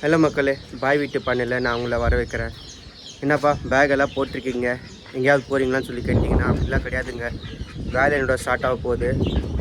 Hello மக்களே, பாய் வீட்டு பண்ணையில் நான் உங்களை வர வைக்கிறேன். என்னப்பா பேக்கெல்லாம் போட்டிருக்கீங்க, எங்கேயாவது போகிறீங்களான்னு சொல்லி கேட்டிங்கன்னா அப்படிலாம் கிடையாதுங்க. வேலை என்னோட ஸ்டார்ட் ஆக போகுது.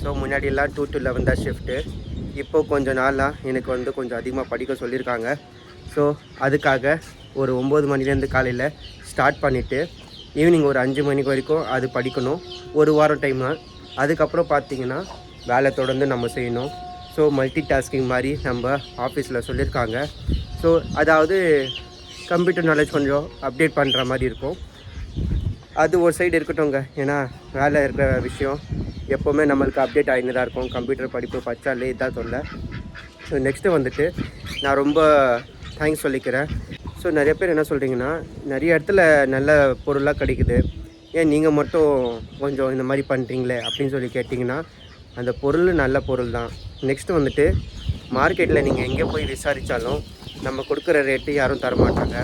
ஸோ முன்னாடியெல்லாம் 2 to 11 தான் ஷிஃப்ட்டு. இப்போது கொஞ்சம் நாளாக எனக்கு கொஞ்சம் அதிகமாக படிக்க சொல்லியிருக்காங்க. ஸோ அதுக்காக ஒரு 9 மணிலேருந்து காலையில் ஸ்டார்ட் பண்ணிவிட்டு ஈவினிங் ஒரு 5 மணிக்கு வரைக்கும் அது படிக்கணும். ஒரு வாரம் டைமு. அதுக்கப்புறம் பார்த்திங்கன்னா வேலை தொடர்ந்து நம்ம செய்யணும். ஸோ மல்டி டாஸ்கிங் மாதிரி நம்ம ஆஃபீஸில் சொல்லியிருக்காங்க. ஸோ அதாவது கம்ப்யூட்டர் நாலேஜ் கொஞ்சம் அப்டேட் பண்ணுற மாதிரி இருக்கும். அது ஒரு சைடு இருக்கட்டும்ங்க. ஏன்னா வேலை இருக்கிற விஷயம் எப்போவுமே நம்மளுக்கு அப்டேட் ஆகின்னு தான் இருக்கும். கம்ப்யூட்டர் படிப்பு படித்தாலே இதான் சொல்ல. ஸோ நெக்ஸ்ட்டு நான் ரொம்ப தேங்க்ஸ் சொல்லிக்கிறேன். ஸோ நிறைய பேர் என்ன சொல்கிறீங்கன்னா, நிறைய இடத்துல நல்ல பொருளாக கிடைக்குது, ஏன் நீங்கள் மட்டும் கொஞ்சம் இந்த மாதிரி பண்ணுறீங்களே அப்படின்னு சொல்லி கேட்டிங்கன்னா, அந்த பொருள் நல்ல பொருள் தான். நெக்ஸ்ட்டு மார்க்கெட்டில் நீங்கள் எங்கே போய் விசாரித்தாலும் நம்ம கொடுக்குற ரேட்டு யாரும் தரமாட்டாங்க.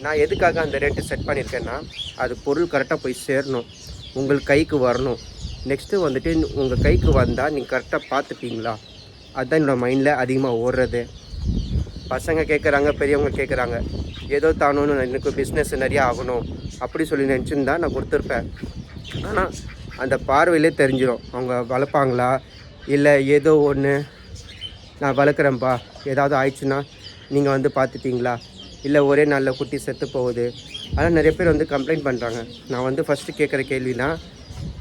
நான் எதுக்காக அந்த ரேட்டு செட் பண்ணியிருக்கேன்னா, அது பொருள் கரெக்டாக போய் சேரணும், உங்கள் கைக்கு வரணும். நெக்ஸ்ட்டு உங்கள் கைக்கு வந்தால் நீங்கள் கரெக்டாக பார்த்துப்பீங்களா, அதுதான் என்னோடய மைண்டில் அதிகமாக ஓடுறது. பசங்க கேட்குறாங்க, பெரியவங்க கேட்குறாங்க, ஏதோ தானோன்னு எனக்கு பிஸ்னஸ் நிறையா ஆகணும் அப்படி சொல்லி நினச்சிருந்தா நான் கொடுத்துருப்பேன். ஆனால் அந்த பார்வையிலே தெரிஞ்சிடும் அவங்க வளர்ப்பாங்களா, இல்லை ஏதோ ஒன்று நான் வளர்க்குறேன்ப்பா, ஏதாவது ஆயிடுச்சுன்னா நீங்கள் பார்த்துப்பீங்களா, இல்லை ஒரே நல்ல குட்டி செத்து போகுது. ஆனால் நிறைய பேர் கம்ப்ளைண்ட் பண்ணுறாங்க. நான் ஃபஸ்ட்டு கேட்குற கேள்வினா,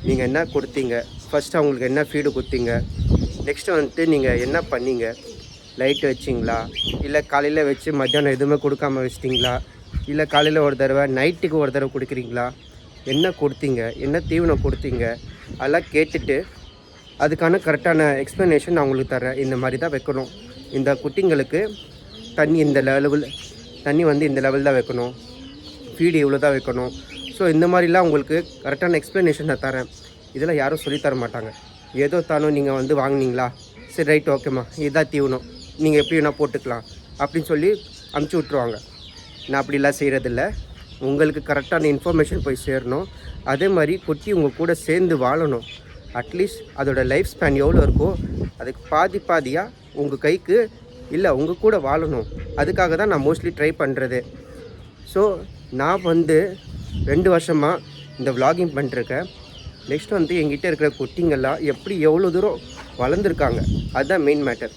நீங்கள் என்ன கொடுத்தீங்க, ஃபஸ்ட்டு அவங்களுக்கு என்ன ஃபீடு கொடுத்தீங்க, நெக்ஸ்ட்டு நீங்கள் என்ன பண்ணீங்க, லைட்டு வச்சிங்களா, இல்லை காலையில் வச்சு மத்தியானம் எதுவுமே கொடுக்காமல் வச்சிட்டிங்களா, இல்லை காலையில் ஒரு தடவை நைட்டுக்கு ஒரு தடவை கொடுக்குறீங்களா, என்ன கொடுத்தீங்க, என்ன தீவனம் கொடுத்தீங்க, அதெல்லாம் கேட்டுட்டு அதுக்கான கரெக்டான எக்ஸ்ப்ளனேஷன் நான் உங்களுக்கு தரேன். இந்த மாதிரி தான் வைக்கணும், இந்த குட்டிங்களுக்கு தண்ணி இந்த லெவலில் இந்த லெவல் தான் வைக்கணும், ஃபீடு இவ்வளோ தான் வைக்கணும். ஸோ இந்த மாதிரிலாம் உங்களுக்கு கரெக்டான எக்ஸ்ப்ளனேஷன் நான் தரேன். இதெல்லாம் யாரும் சொல்லித்தர மாட்டாங்க. ஏதோ தானோ நீங்கள் வாங்கினீங்களா, சரி ரைட் ஓகேம்மா இதுதான் தீவனம், நீங்கள் எப்படி வேணால் போட்டுக்கலாம் அப்படின்னு சொல்லி அமுச்சு விட்ருவாங்க. நான் அப்படிலாம் செய்கிறதில்ல. உங்களுக்கு கரெக்டான இன்ஃபர்மேஷன் போய் சேரணும். அதே மாதிரி குட்டி உங்கள் கூட சேர்ந்து வாழணும். அட்லீஸ்ட் அதோடய லைஃப் ஸ்பேன் எவ்வளோ இருக்கோ அதுக்கு பாதியாக உங்கள் கைக்கு இல்லை உங்கள் கூட வாழணும். அதுக்காக தான் நான் மோஸ்ட்லி ட்ரை பண்ணுறது. ஸோ நான் 2 வருஷமாக இந்த விலாகிங் பண்ணிருக்கேன். நெக்ஸ்ட் எங்கிட்ட இருக்கிற குட்டிங்கெல்லாம் எப்படி எவ்வளோ தூரம் வளர்ந்துருக்காங்க, அதுதான் மெயின் மேட்டர்.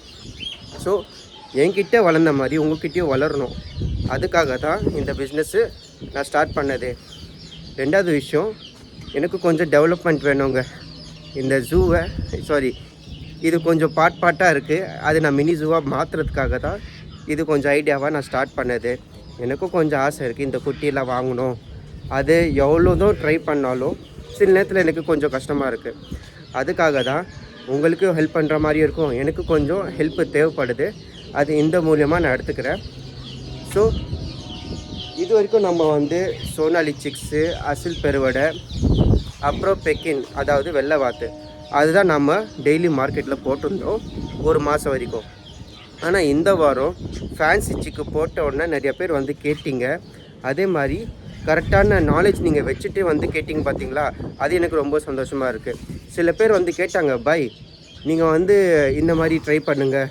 ஸோ என்கிட்ட வளர்ந்த மாதிரி உங்கள்கிட்டயும் வளரணும். அதுக்காக தான் இந்த பிஸ்னஸ்ஸு நான் ஸ்டார்ட் பண்ணது. 2வது விஷயம், எனக்கு கொஞ்சம் டெவலப்மெண்ட் வேணுங்க. இந்த ஜூவை இது கொஞ்சம் பார்ட்டாக இருக்குது. அது நான் மினி ஜூவாக மாற்றுறதுக்காக தான் இது கொஞ்சம் ஐடியாவாக நான் ஸ்டார்ட் பண்ணது. எனக்கும் கொஞ்சம் ஆசை இருக்குது இந்த குட்டியெல்லாம் வாங்கணும். அது எவ்வளோதான் ட்ரை பண்ணாலும் சில நேரத்தில் எனக்கு கொஞ்சம் கஷ்டமாக இருக்குது. அதுக்காக தான் உங்களுக்கு ஹெல்ப் பண்ணுற மாதிரி இருக்கும், எனக்கு கொஞ்சம் ஹெல்ப்பு தேவைப்படுது. அது இந்த மூலியமாக நான் எடுத்துக்கிறேன். ஸோ இது வரைக்கும் நம்ம சோனாலி சிக்ஸு, அசில் பெருவடை, அப்புறம் பெக்கின் அதாவது வெள்ளை வாத்து, அதுதான் நம்ம டெய்லி மார்க்கெட்டில் போட்டிருந்தோம் ஒரு மாதம் வரைக்கும். ஆனால் இந்த வாரம் ஃபேன்சி சிக்கு போட்ட உடனே நிறைய பேர் கேட்டிங்க. அதே மாதிரி கரெக்டான நாலேஜ் நீங்கள் வச்சுட்டு கேட்டிங்க பார்த்தீங்களா, அது எனக்கு ரொம்ப சந்தோஷமாக இருக்குது. சில பேர் கேட்டாங்க, பாய் நீங்கள் இந்த மாதிரி ட்ரை பண்ணுங்கள்,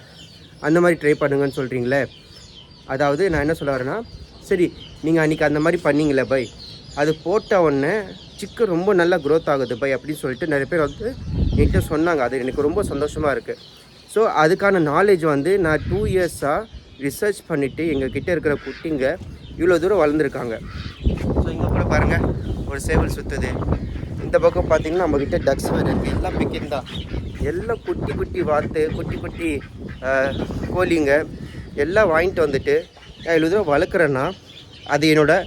அந்த மாதிரி ட்ரை பண்ணுங்கன்னு சொல்கிறீங்களே. அதாவது நான் என்ன சொல்ல வரேன்னா, சரி நீங்கள் அன்றைக்கி அந்த மாதிரி பண்ணிங்களே பை, அது போட்ட உடனே சிக்கு ரொம்ப நல்லா க்ரோத் ஆகுது பை அப்படின்னு சொல்லிட்டு நிறைய பேர் என்கிட்ட சொன்னாங்க. அது எனக்கு ரொம்ப சந்தோஷமாக இருக்குது. ஸோ அதுக்கான நாலேஜ் நான் 2 இயர்ஸாக ரிசர்ச் பண்ணிவிட்டு எங்ககிட்ட இருக்கிற குட்டிங்க இவ்வளோ தூரம் வளர்ந்துருக்காங்க. ஸோ இங்கே கூட பாருங்கள், ஒரு சேவல் சுற்றுது. இந்த பக்கம் பார்த்திங்கன்னா நம்மக்கிட்ட டக்ஸ் வேறு இருக்குது. எல்லாம் பிக்கின் தான், எல்லாம் குட்டி வாத்து, குட்டி கோழிங்க எல்லாம் வாங்கிட்டு நான் இவ்வளோ தூரம் வளர்க்குறேன்னா அது என்னோடய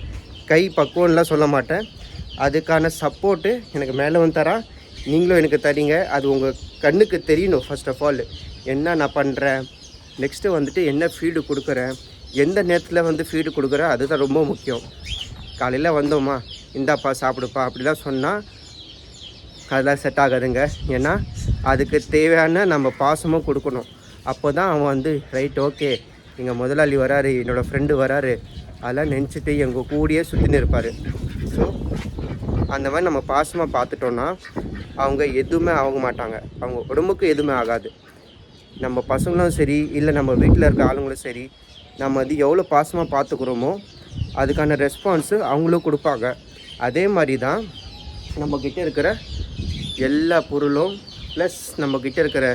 கை பக்குவம்லாம் சொல்ல மாட்டேன். அதுக்கான சப்போர்ட்டு எனக்கு மேலே தரா, நீங்களும் எனக்கு தரீங்க. அது உங்கள் கண்ணுக்கு தெரியணும். ஃபர்ஸ்ட் ஆஃப் ஆல் என்ன நான் பண்ணுறேன், நெக்ஸ்ட்டு என்ன ஃபீடு கொடுக்குறேன், எந்த நேரத்தில் ஃபீடு கொடுக்குறேன், அதுதான் ரொம்ப முக்கியம். காலையில் வந்தோமா இந்தாப்பா சாப்பிடுப்பா அப்படிலாம் சொன்னால் அதெல்லாம் செட் ஆகாதுங்க. ஏன்னா அதுக்கு தேவையான நம்ம பாசமும் கொடுக்கணும். அப்போ தான் அவன் ரைட் ஓகே எங்கள் முதலாளி வராரு, என்னோடய ஃப்ரெண்டு வராரு, அதெல்லாம் நினச்சிட்டு எங்கள் கூடயே சுற்றின்னு இருப்பார். ஸோ அந்த மாதிரி நம்ம பாசமாக பார்த்துட்டோன்னா அவங்க எதுவுமே ஆக மாட்டாங்க, அவங்க உடம்புக்கு எதுவுமே ஆகாது. நம்ம பசங்களும் சரி, இல்லை நம்ம வீட்டில் இருக்க ஆளுங்களும் சரி, நம்ம வந்து எவ்வளோ பாசமாக பார்த்துக்குறோமோ அதுக்கான ரெஸ்பான்ஸு அவங்களும் கொடுப்பாங்க. அதே மாதிரி தான் நம்மக்கிட்ட இருக்கிற எல்லா பொருளும் ப்ளஸ் நம்மக்கிட்ட இருக்கிற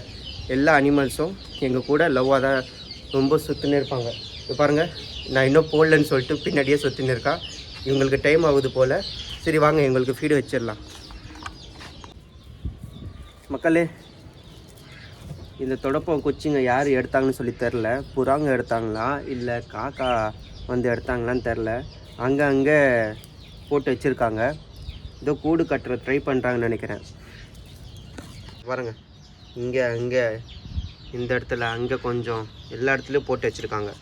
எல்லா அனிமல்ஸும் எங்கள் கூட லவ்வாக தான் ரொம்ப சுற்றினே இருப்பாங்க. இப்போ பாருங்கள், நான் இன்னும் போடலன்னு சொல்லிட்டு பின்னாடியே சுற்றின்னு இருக்கா. இவங்களுக்கு டைம் ஆகுது போல். சரி வாங்க, எங்களுக்கு ஃபீடு வச்சிடலாம். மக்களே, இந்த தொடப்பம் குச்சிங்க யார் எடுத்தாங்கன்னு சொல்லி தெரில. புறாங்க எடுத்தாங்களா இல்லை காக்கா வந்து எடுத்தாங்களான்னு தெரில. அங்கே போட்டு வச்சுருக்காங்க. ஏதோ கூடு கட்டுற ட்ரை பண்ணுறாங்கன்னு நினைக்கிறேன். பாருங்கள், இங்கே அங்கே இந்த இடத்துல அங்கே கொஞ்சம் எல்லா இடத்துலையும் போட்டு வச்சுருக்காங்க.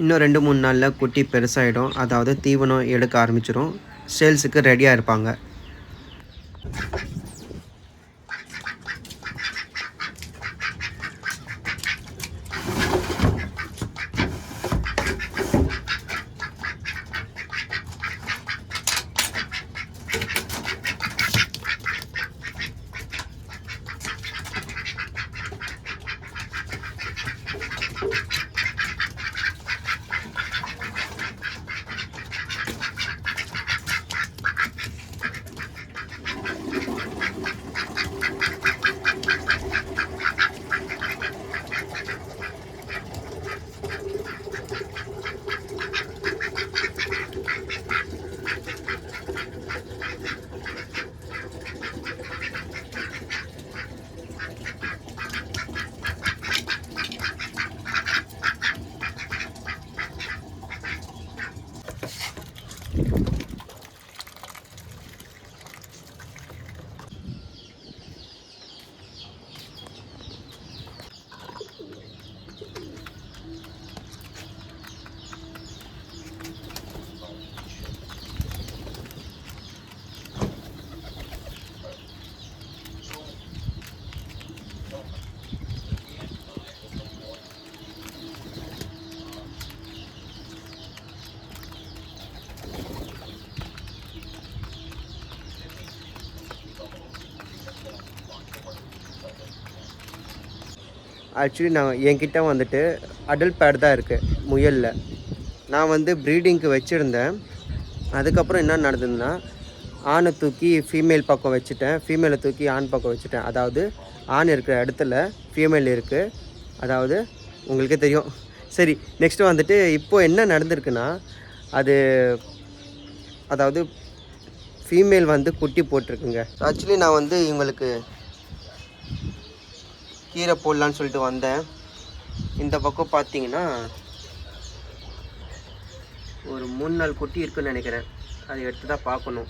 இன்னும் 2-3 நாளில் குட்டி பெருசாகிடும். அதாவது தீவனம் எடுக்க ஆரம்பிச்சிடும். சேல்ஸுக்கு ரெடியாக இருப்பாங்க. ஆக்சுவலி நான் என்கிட்ட வந்துட்டு அடல்ட் பேட் தான் இருக்குது முயலில். நான் வந்து ப்ரீடிங்க்கு வச்சுருந்தேன். அதுக்கப்புறம் என்ன நடந்ததுன்னா, ஆணை தூக்கி ஃபீமேல் பக்கம் வச்சுட்டேன், ஃபீமேலை தூக்கி ஆண் பக்கம் வச்சுட்டேன். அதாவது ஆண் இருக்கிற இடத்துல ஃபீமேல் இருக்குது. அதாவது உங்களுக்கே தெரியும். சரி, நெக்ஸ்ட்டு வந்துட்டு இப்போது என்ன நடந்திருக்குன்னா, அதாவது ஃபீமேல் வந்து குட்டி போட்டிருக்குங்க. ஆக்சுவலி நான் வந்து இவங்களுக்கு கீரை போடலான்னு சொல்லிட்டு வந்தேன். இந்த பக்கம் பார்த்தீங்கன்னா ஒரு 3-4 குட்டி இருக்குதுன்னு நினைக்கிறேன். அதை எடுத்து தான் பார்க்கணும்.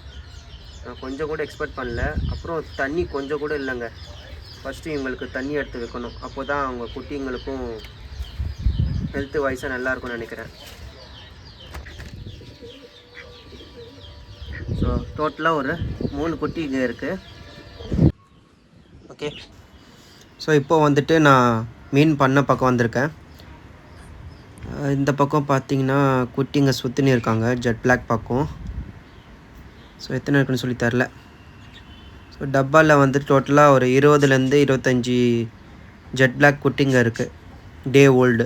நான் கொஞ்சம் கூட எக்ஸ்பெக்ட் பண்ணல. அப்புறம் தண்ணி கொஞ்சம் கூட இல்லைங்க. ஃபஸ்ட்டு இவங்களுக்கு தண்ணி எடுத்து வைக்கணும். அப்போ தான் அவங்க குட்டிங்களுக்கும் ஹெல்த்து வைஸாக நல்லாயிருக்கும்னு நினைக்கிறேன். ஸோ டோட்டலாக ஒரு 3 குட்டி இங்கே இருக்குது. ஓகே, ஸோ இப்போ வந்துட்டு நான் மீன் பண்ண பக்கம் வந்திருக்கேன். இந்த பக்கம் பார்த்தீங்கன்னா குட்டிங்க சுற்றினு இருக்காங்க ஜெட் பிளாக் பக்கம். ஸோ எத்தனை இருக்குன்னு சொல்லி தரல. ஸோ டப்பாவில் வந்து டோட்டலாக ஒரு 20லேருந்து 25 ஜெட் பிளாக் குட்டிங்க இருக்குது, டே ஓல்டு.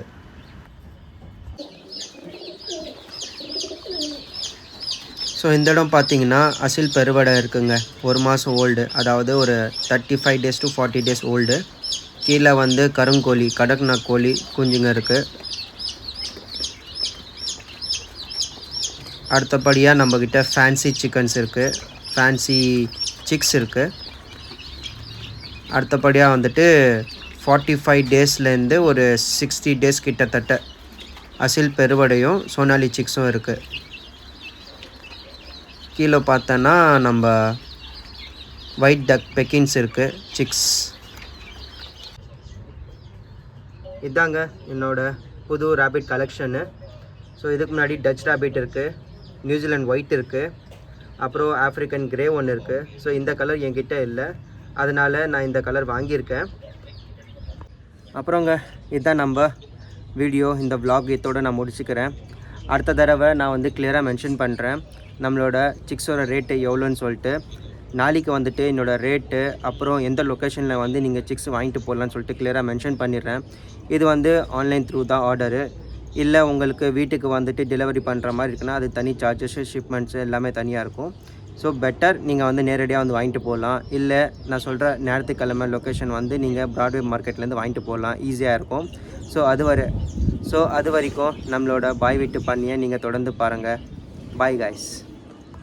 ஸோ இந்த இடம் பார்த்தீங்கன்னா அசில் பெருவடை இருக்குங்க, 1 மாதம் ஓல்டு, அதாவது ஒரு 35 days to 40 days ஓல்டு. கீழே வந்து கருங்கோழி, கடக்நாத் கோழி குஞ்சுங்க இருக்குது. அடுத்தபடியாக நம்மக்கிட்ட ஃபேன்சி சிக்கன்ஸ் இருக்குது, ஃபேன்சி சிக்ஸ் இருக்குது. அடுத்தபடியாக வந்துட்டு 45 daysலேருந்து ஒரு 60 days கிட்டத்தட்ட அசில் பெருவடையும் சோனாலி சிக்ஸும் இருக்குது. கீழே பார்த்தோன்னா நம்ம ஒயிட் டக் பெக்கின்ஸ் இருக்குது, சிக்ஸ். இதாங்க என்னோட புது ரேபிட் கலெக்ஷனு. ஸோ இதுக்கு முன்னாடி டச் ரேபிட் இருக்குது, நியூசிலாண்ட் ஒயிட் இருக்குது, அப்புறம் ஆஃப்ரிக்கன் கிரே ஒன்று இருக்குது. ஸோ இந்த கலர் என்கிட்ட இல்லை, அதனால் நான் இந்த கலர் வாங்கியிருக்கேன். அப்புறங்க இதுதான் நம்ம வீடியோ. இந்த vlog இதோடு நான் முடிச்சுக்கிறேன். அடுத்த தடவை நான் வந்து கிளியராக மென்ஷன் பண்ணுறேன் நம்மளோட சிக்ஸோட ரேட்டு எவ்வளோன்னு சொல்லிட்டு. நாளைக்கு வந்துட்டு என்னோடய ரேட்டு, அப்புறம் எந்த லொக்கேஷனில் வந்து நீங்கள் சிக்ஸ் வாங்கிட்டு போடலான்னு சொல்லிட்டு கிளியராக மென்ஷன் பண்ணிடுறேன். இது வந்து ஆன்லைன் த்ரூ தான் ஆர்டரு. இல்லை உங்களுக்கு வீட்டுக்கு வந்துட்டு டெலிவரி பண்ணுற மாதிரி இருக்குன்னா அது தனி சார்ஜஸ்ஸு, ஷிப்மெண்ட்ஸு எல்லாமே தனியாக இருக்கும். ஸோ பெட்டர் நீங்கள் வந்து நேரடியாக வந்து வாங்கிட்டு போகலாம். இல்லை நான் சொல்கிற ஞாயிற்றுக்கிழமை லொக்கேஷன் வந்து நீங்கள் ப்ராட்வே மார்க்கெட்லேருந்து வாங்கிட்டு போகலாம், ஈஸியாக இருக்கும். ஸோ அது வரைக்கும் நம்மளோட பாய் வீட்டு பண்ணியை நீங்கள் தொடர்ந்து பாருங்கள். Bye guys.